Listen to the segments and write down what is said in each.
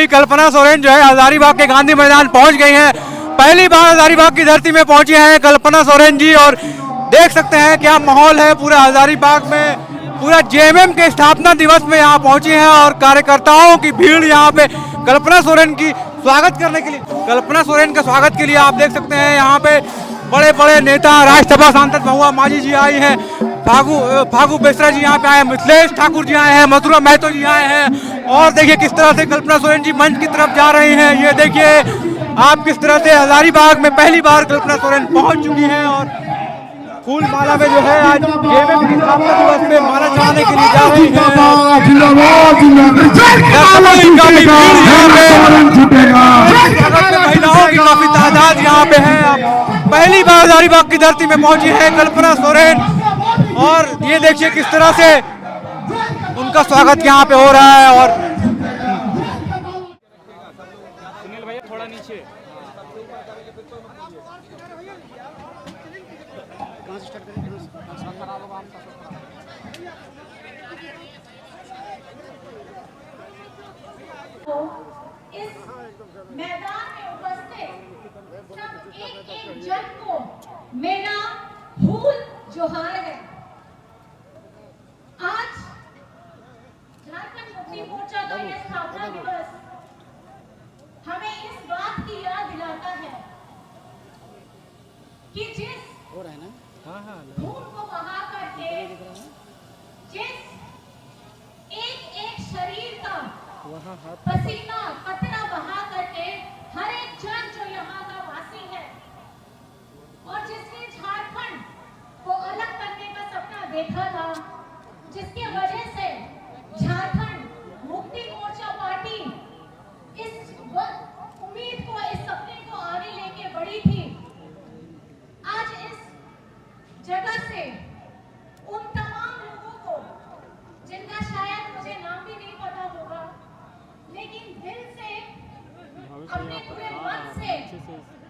अभी कल्पना सोरेन जो है हजारीबाग के गांधी मैदान पहुंच गई हैं। पहली बार हजारीबाग की धरती में पहुंची हैं कल्पना सोरेन जी, और देख सकते हैं क्या माहौल है पूरा हजारीबाग में। पूरा जेएमएम के स्थापना दिवस में यहाँ पहुंची हैं और कार्यकर्ताओं की भीड़ यहाँ पे कल्पना सोरेन की स्वागत करने के लिए, कल्पना सोरेन के स्वागत के लिए आप देख सकते हैं यहाँ पे बड़े बड़े नेता, राज्यसभा सांसद महुआ माझी जी आई हैं, फागू बेसरा जी यहाँ पे आए हैं, मिथिलेश ठाकुर जी आए हैं, मथुरा महतो जी आए हैं। और देखिए किस तरह से कल्पना सोरेन जी मंच की तरफ जा रही हैं। ये देखिए आप किस तरह से हजारीबाग में पहली बार कल्पना सोरेन पहुंच चुकी हैं और फूल माला में जो है आज जेएमएम की स्थापना दिवस में माला चढ़ाने के लिए जा रही हैं। महिलाओं की काफी तादाद यहाँ पे है। पहली बार हजारीबाग की धरती में पहुंची है कल्पना सोरेन और ये देखिए किस तरह से उनका स्वागत यहाँ पे हो रहा है। और सुनील भैया थोड़ा नीचे इस मैदान में उपस्थित सब एक जन को मेरा फूल जोहार है। आज झारखंड मुक्ति मोर्चा का यह स्थापना दिवस हमें इस बात की याद दिलाता है कि जिस खून को बहा करके, जिस एक एक शरीर का पसीना कतरा बहा करके हर एक जन जो यहाँ का वासी है और जिसने झारखंड को अलग करने का सपना देखा था, जिसकी वजह से झारखंड मुक्ति मोर्चा पार्टी इस उम्मीद को, इस सपने को आगे लेके बढ़ी थी। आज इस जगह से उन तमाम लोगों को जिनका शायद मुझे नाम भी नहीं पता होगा, लेकिन दिल से, अपने पूरे मन से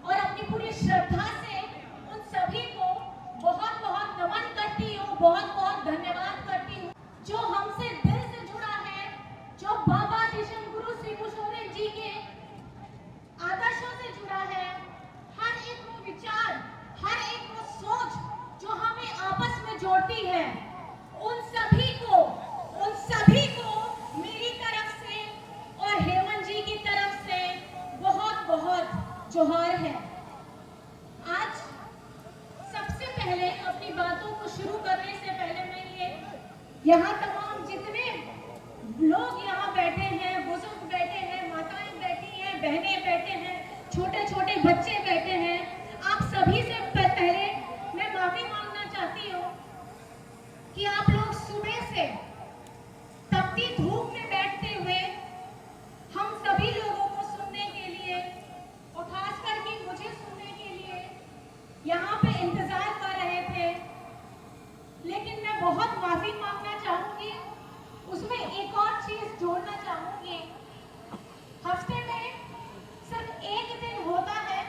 और अपनी पूरी श्रद्धा से उन सभी को बहुत बहुत नमन करती हूँ, बहुत बहुत धन्यवाद करती हूँ जो हमसे दिल से जुड़ा है, जो बाबा दिशम गुरु श्री सोरेन जी के आदर्शों से जुड़ा है। हर एक वो विचार, हर एक वो सोच जो हमें आपस में जोड़ती है, उन सभी को मेरी तरफ से और हेमंत जी की तरफ से बहुत बहुत जोहार है। आज सबसे पहले अपनी बातों को शुरू करने से पहले मैं यहाँ तमाम जितने लोग यहाँ बैठे हैं, बुजुर्ग बैठे हैं, माताएं बैठी हैं, बहनें बैठे हैं, छोटे छोटे बच्चे बैठे हैं, आप सभी से पहले मैं माफी मांगना चाहती हूँ कि आप लोग सुबह से तपती धूप में बैठते हुए हम सभी लोगों को सुनने के लिए और खास करके मुझे सुनने के लिए यहाँ पे इंतजार कर रहे थे। लेकिन मैं बहुत माफी मांगना चाहूंगी, उसमें एक और चीज जोड़ना चाहूंगी। हफ्ते में सिर्फ एक दिन होता है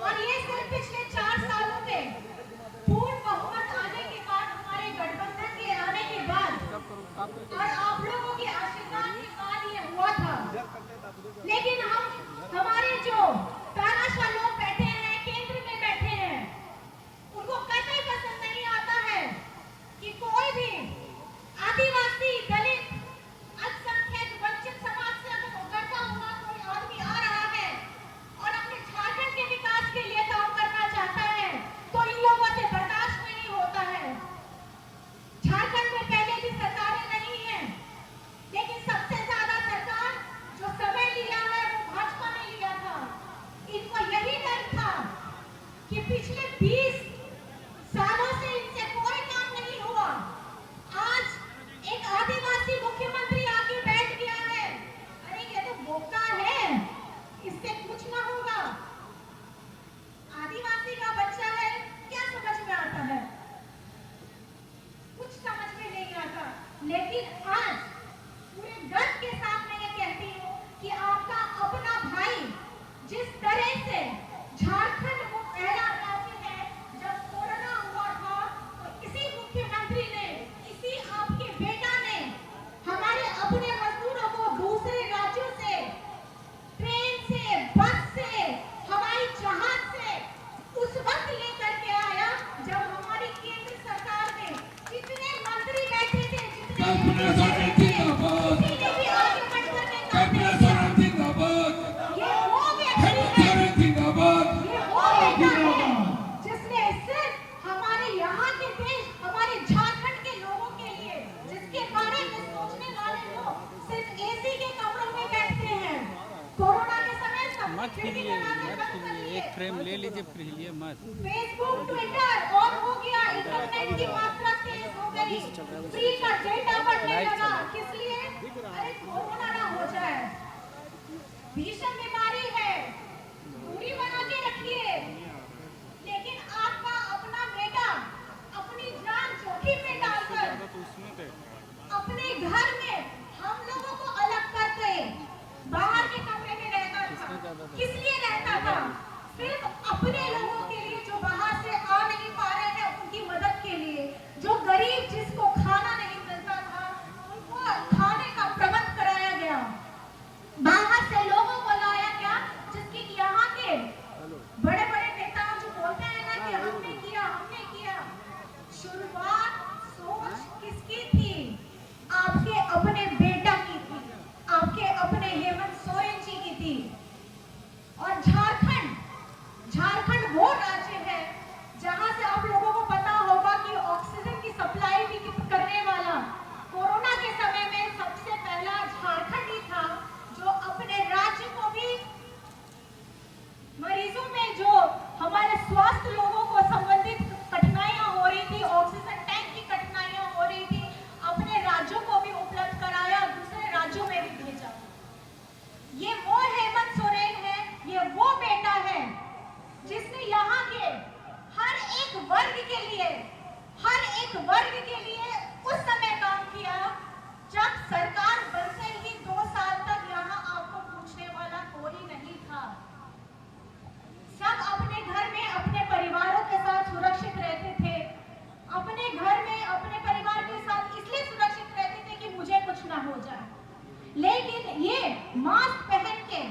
और ये सिर्फ पिछले 4 सालों में पूर्ण बहुमत आने के बाद, हमारे गठबंधन के आने के बाद और आप लोगों के आशीर्वाद के बाद ये हुआ था। लेकिन हमारे जो तानाशाह लोग बैठे हैं, केंद्र में बैठे हैं, उनको कतई पसंद नहीं आता है कि कोई भी आदिवासी, दलित, अल्पसंख्यक, वंचित समाज से अगर उभरता हुआ कोई आदमी आ रहा है और अपने झारखंड के विकास के लिए काम करना चाहता है, तो इन लोगों से बर्दाश्त नहीं होता है। झारखंड में पहले भी सरकारें नहीं है, लेकिन सबसे ज्यादा सरकार जो समय लिया है वो भाजपा ने लिया था। इनको यही डर था कि पिछले 20 सालों से इनसे कोई काम नहीं हुआ। आज एक आदिवासी मुख्यमंत्री आके बैठ गया है, अरे ये तो बोका है, इससे कुछ ना होगा। आदिवासी का बच्चा है, क्या समझ में आता है? कुछ समझ में नहीं आता। लेकिन आज पूरे गर्व के साथ मैं ये कहती हूँ कि आपका अपना भाई जिस तरह से झारखंड वो पहला राज्य है, जब कोरोना हुआ था तो इसी मुख्यमंत्री ने, इसी आपके बेटा ने हमारे अपने मजदूरों को दूसरे राज्यों से ट्रेन से, बस से, हवाई जहाज से उस वक्त लेकर के आया जब हमारी केंद्र सरकार में जितने मंत्री बैठे थे, जितने किसी ने भी आगे बढ़कर के काम नहीं किया। ये वो व्यक्ति है, ये वो बेटा है जिसने सिर्फ हमारे यहाँ के देश, हमारे झारखंड के लोगों के लिए, जिसके बारे में सोचने वाले लोग सिर्फ एसी के कमरों में बैठते हैं। कोरोना के समय सब मत खिड़की कीजिए, लगा के मत बंद कर कीजिए, दिए। एक फ्रेम ले लीजिए, फिर हिलिए मत। फेसबुक, ट्विटर ऑन हो गया, इंटरनेट की मात्रा तेज हो गई, फ्री का डेटा बढ़ने लगा। किस लिए? अरे कोरोना ना हो जाए, भीषण बीमारी है, दूरी बना के रखिए। लेकिन आपका अपना बेटा अपनी जान जोखिम में डालकर अपने घर में हम लोगों को अलग करके बाहर के कमरे में रहता था। किस लिए रहता था? सिर्फ अपने लोगों के लिए जो बाहर से आ नहीं पा रहे हैं, उनकी मदद के लिए। जो गरीब, जिसको खाना नहीं मिलता था, उनको खाने का प्रबंध कराया गया। बाहर से लोगों को लाया गया, जिसकी यहाँ के बड़े बड़े नेता जो बोलते हैं ना कि हमने किया। शुरुआत सोच किसकी थी? आपके अपने बेटा की थी, आपके अपने हेमंत सोरेन जी की थी। और झारखंड वो राज्य है जहां से आप लोगों को पता होगा कि ऑक्सीजन की सप्लाई भी करने वाला कोरोना के समय में सबसे पहला झारखंड ही था, जो अपने राज्य को भी मरीजों में जो हमारे स्वास्थ्य लोगों को संबंधित कठिनाइयां हो रही थी, ऑक्सीजन टैंक की कठिनाइयां हो रही थी, अपने राज्यों को भी उपलब्ध कराया, दूसरे राज्यों में भी भेजा। ये वो हेमंत सोरेन है, ये वो बेटा है जिसने यहाँ के हर एक वर्ग के लिए उस समय काम किया जब सरकार बनते ही 2 साल तक यहाँ आपको पूछने वाला कोई नहीं था। सब अपने घर में अपने परिवारों के साथ सुरक्षित रहते थे। अपने घर में अपने परिवार के साथ इसलिए सुरक्षित रहते थे कि मुझे कुछ ना हो जाए। लेकिन ये मास्क पहन के,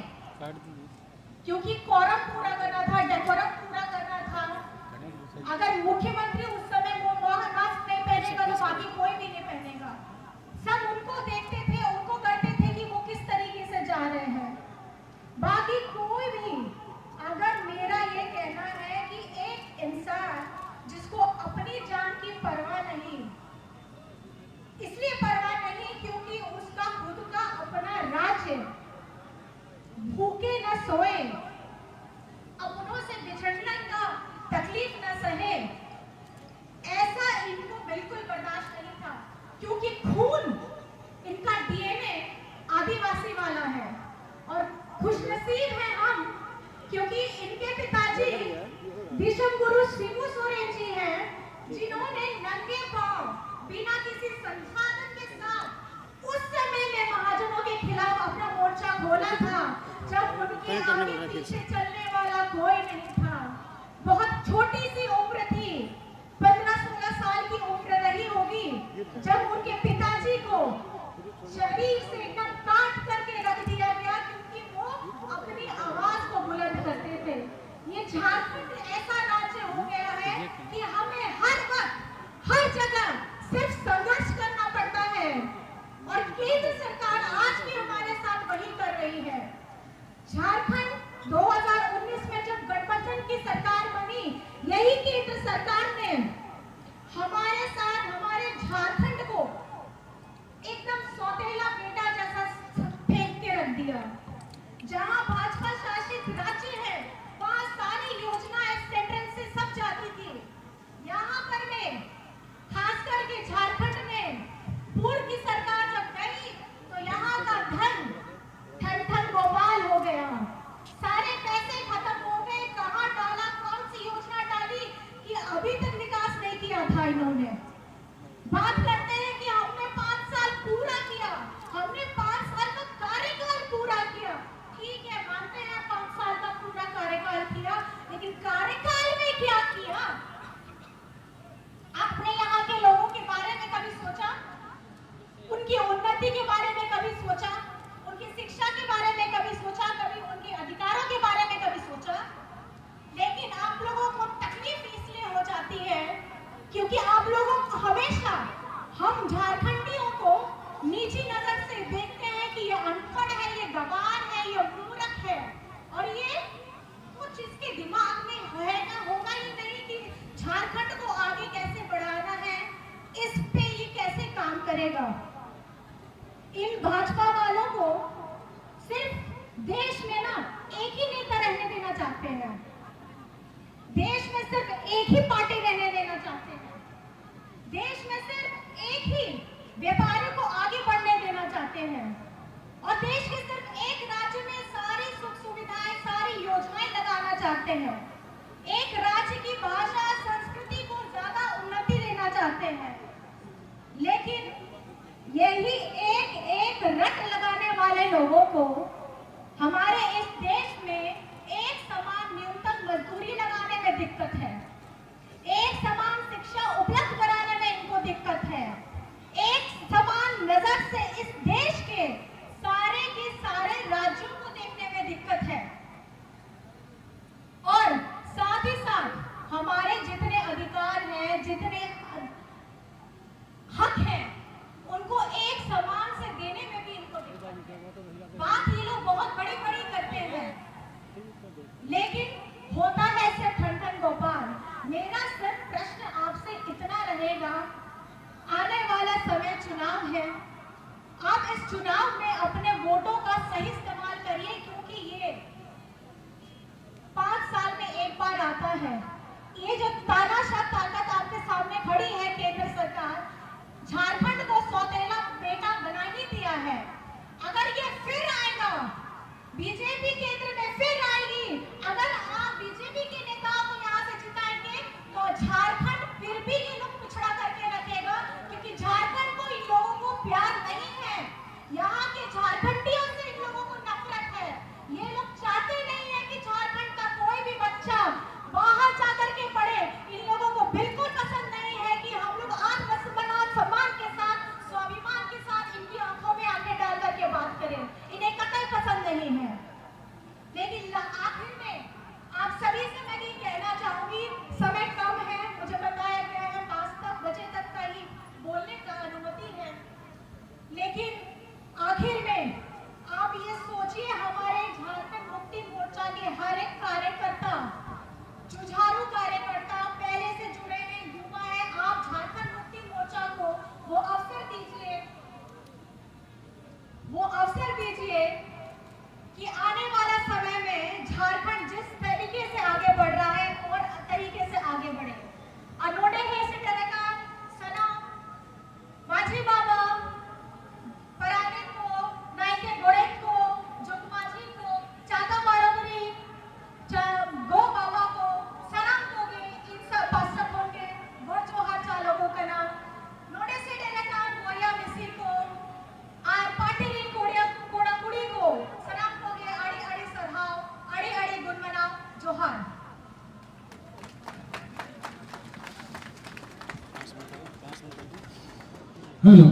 क्योंकि कोरम पूरा करना था, डेकोरम पूरा करना था। अगर मुख्यमंत्री उस समय वो मास्क नहीं पहनेगा तो बाकी कोई भी नहीं पहनेगा। सब उनको देखते थे, उनको करते थे कि वो किस तरीके से जा रहे हैं। बाकी कोई भी, अगर मेरा ये कहना है कि एक इंसान जिसको अपनी जान की परवाह नहीं, इसलिए परवाह नहीं क्योंकि उसका खुद का अपना राज्य, भूखे न सोए, अपनों से बिछड़ने का तकलीफ न सहे, ऐसा इनको बिल्कुल बर्दाश्त नहीं था। क्योंकि खून इनका डीएनए आदिवासी वाला है। और खुशनसीब हैं हम क्योंकि इनके पिताजी विश्व गुरु शिबू सोरेन जी हैं, जिन्होंने नंगे पांव बिना किसी संसाधन के साथ उस समय में महाजनों के खिलाफ अपना मोर्चा खोला था, जब उनके आगे पीछे चलने वाला कोई नहीं था। ये झारखंड ऐसा राज्य हो गया है कि हमें हर वक्त हर जगह सिर्फ संघर्ष करना पड़ता है और केंद्र सरकार आज भी हमारे साथ वही कर रही है। झारखंड 2019 में जब गठबंधन की सरकार बनी, यही केंद्र सरकार ने हमारे साथ हमारे झारखंड को एकदम सौतेला बेटा जैसा फेंक के रख दिया। जहां भाजपा शासित राज्य है वहां सारी योजनाएं सेंट्रल से सब जाती थी। यहाँ पर में खास करके झारखंड में पूर्व की सरकार जब गई तो यहाँ का धन ठन ठन गोपाल हो गया। सारे पैसे खत्म हो गए। कहाँ डाला, कौन सी योजना डाली कि अभी तक विकास नहीं किया था इन्होंने। बात करते हैं कि हमने 5 साल पूरा किया, हमने 5 साल का कार्यकाल पूरा किया। ठीक है, मानते हैं 5 साल का पूरा कार्यकाल किया, लेकिन कार्यकाल में क्या किया? आपने यहाँ के लोगों के बारे में कभी सोचा? उनकी उन्नति के बारे में कभी सोचा? उनकी शिक्षा के बारे में कभी सोचा? कभी उनके अधिकारों के बारे में कभी सोचा? लेकिन आप लोगों को तकलीफ इसलिए हो जाती है क्योंकि आप लोगों को हमेशा हम झारखंडियों को नीची नजर से देखते हैं कि ये अनपढ़ है, ये गवार है, ये मूर्ख है, और ये कुछ इसके दिमाग में होगा ही नहीं कि झारखंड को आगे कैसे बढ़ाना है, इस पे ये कैसे काम करेगा। इन भाजपा वालों को सिर्फ देश में ना एक ही नेता रहने देना चाहते हैं। देश में सिर्फ एक ही पार्टी रहने देना चाहते हैं। देश में सिर्फ एक ही व्यापारी को आगे बढ़ने देना चाहते हैं और देश के सिर्फ एक राज्य में सारी सुख सुविधाएं, सारी योजनाएं लगाना चाहते हैं। एक राज्य की भाषा, संस्कृति को ज्यादा उन्नति देना चाहते हैं। लेकिन यही एक रट लगाने वाले लोगों को हमारे इस देश में एक समान न्यूनतम मजदूरी लगाने में दिक्कत है, एक समान शिक्षा उपलब्ध कराने में इनको दिक्कत है, एक समान नजर से इस देश के सारे राज्यों को देखने में दिक्कत है, और साथ ही साथ हमारे जितने अधिकार हैं, जितने हक हैं, उनको एक समान से देने में भी इनको दिक्कत है। बात ये लोग बहुत बड़ी बड़ी करते हैं, लेकिन होता है सिर्फ ठन ठन गोपाल। मेरा सिर्फ प्रश्न आपसे इतना रहेगा, आने वाला समय चुनाव है, आप इस चुनाव में अपने वोटों का सही इस्तेमाल करिए, क्योंकि ये 5 साल में एक बार आता है। ये जो तानाशाह ताकत आपके सामने खड़ी है, केंद्र सरकार झारखंड को सौतेला बेटा बना ही दिया है। अगर ये फिर आएगा, बीजेपी केंद्र में फिर आएगी, अगर आप बीजेपी के नेताओं को यहाँ से जिताएंगे तो झारखंड फिर भी ये लोग पिछड़ा करके रखेगा, क्योंकि झारखंड को इन लोगों को प्यार नहीं है। यहाँ के झारखंडियों से इन लोगों को नफरत है। ये लोग चाहते नहीं है कि झारखंड का कोई भी बच्चा बाहर जाकर के पढ़े। इन लोगों को बिल्कुल पसंद नहीं है कि हम लोग सम्मान के साथ, स्वाभिमान के साथ इनकी आंखों में आंखें डाल करके बात करें। इन्हें कतई पसंद नहीं है। लेकिन आखिर में आप सभी से मैं ये कहना चाहूंगी, समय कम है, मुझे बताया गया है 5 बजे तक का ही बोलने का अनुमति है, लेकिन आखिर में आप ये सोचिए, हमारे झारखंड मुक्ति मोर्चा के हर एक कार्यकर्ता, जुझारू कार्यकर्ता, पहले से जुड़े हुए युवा है, आप झारखंड मुक्ति मोर्चा को वो अवसर दीजिए कि आने वाला समय में झारखंड जिस तरीके से आगे बढ़ रहा है और तरीके से आगे बढ़े। अनोडे है से टरका सना माझी बाबा पराने को नाइके गोड़े को जोगमाझी को चाका बारोबरी गो बाबा को सलाम दोगे, इन सब पास्टर होंगे वो जो हर चालोगों का नाम नोडे से टरका गोया मिसी को आर पाटिल कोड़ा कुड़ी को सलाम दोगे, आड़ी आड़ी सरहाव, आड़ी आड़ी गुनमना जोहार। हेलो